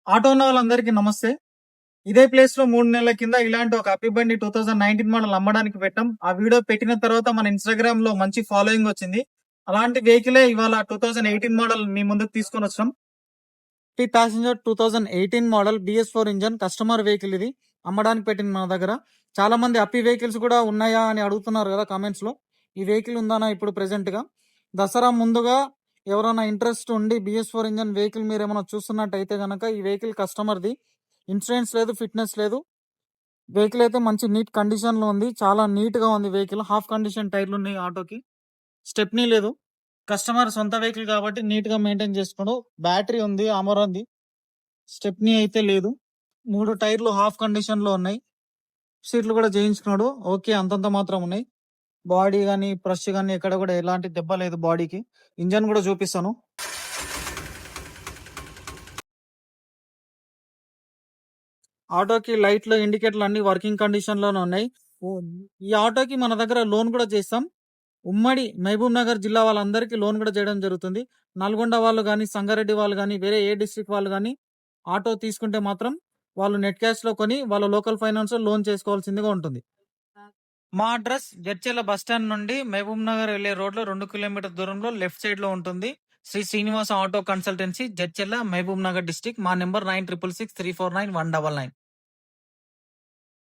Auto ఉన్న వాళ్ళందరికీ నమస్తే. ఇదే ప్లేస్‌లో 3 నెలల కింద ఇలాంటి ఒక అప్పి బండి 2019 మోడల్ అమ్మడానికి పెట్టాం. ఆ వీడియో పెట్టిన తర్వాత మన ఇన్‌స్టాగ్రామ్‌లో మంచి ఫాలోయింగ్ వచ్చింది. అలాంటి వెహికలే ఇవాళ 2018 మోడల్ మీ ముందుకు తీసుకొనొచ్చాం. ఈ passenger 2018 model BS4 engine customer vehicle ఇది. అమ్మడానికి పెట్టింది మన దగ్గర. చాలా మంది అప్పి వెహికల్స్ కూడా ఉన్నాయా అని అడుగుతున్నారు కదా కామెంట్స్‌లో. ఈ వెహికల్ ఉందన్న ఇప్పుడు ప్రెజెంట్‌గా. దసరా ముందుగా ఎవరైనా ఇంట్రెస్ట్ ఉండి BS4 ఇంజిన్ వెహికల్ మీరేమైనా చూస్తున్నట్టయితే గనక ఈ వెహికల్ కస్టమర్‌ది. ఇన్సూరెన్స్ లేదు, ఫిట్‌నెస్ లేదు. వెహికల్ అయితే మంచి నీట్ కండిషన్‌లో ఉంది. చాలా నీట్‌గా ఉంది వెహికల్. హాఫ్ కండిషన్ టైర్‌లున్నాయి ఆటోకి. స్టెప్నీ లేదు. కస్టమర్ సొంత వెహికల్ కాబట్టి నీట్‌గా మెయింటైన్ చేసుకున్నాడు. బ్యాటరీ ఉంది, అమరోంది. స్టెప్నీ అయితే లేదు. 3 టైర్లు హాఫ్ కండిషన్‌లో ఉన్నాయి. సీట్లు కూడా చేయించుకున్నాడు. ఓకే. అంతంత మాత్రం ఉన్నాయి. బాడీ గాని, బ్రష్ గాని ఎక్కడ కూడా ఎలాంటి దెబ్బ లేదు బాడీకి. ఇంజిన్ కూడా చూపిస్తాను. ఆటోకి లైట్లు, ఇండికేటర్లు అన్ని వర్కింగ్ కండిషన్‌లోనే ఉన్నాయి. ఈ ఆటోకి మన దగ్గర లోన్ కూడా చేస్తాం. ఉమ్మడి మహబూబ్ నగర్ జిల్లా వాళ్ళందరికీ లోన్ కూడా చేయడం జరుగుతుంది. నల్గొండ వాళ్ళు గాని, సంగారెడ్డి వాళ్ళు గాని, వేరే ఏ డిస్ట్రిక్ట్ వాళ్ళు గాని ఆటో తీసుకుంటే మాత్రం వాళ్ళు నెట్ క్యాష్‌లో కొని వాళ్ళ లోకల్ ఫైనాన్స్‌లో లోన్ చేసుకోవాల్సిందిగా ఉంటుంది. మా అడ్రస్ జడ్చర్ల బస్ స్టాండ్ నుండి మహబూబ్ నగర్ వెళ్ళే రోడ్‌లో 2 కిలోమీటర్ల దూరంలో లెఫ్ట్ సైడ్‌లో ఉంటుంది. Sri Srinivasa auto consultancy Jadcherla Mahabubnagar district. మా నంబర్ 9666349199.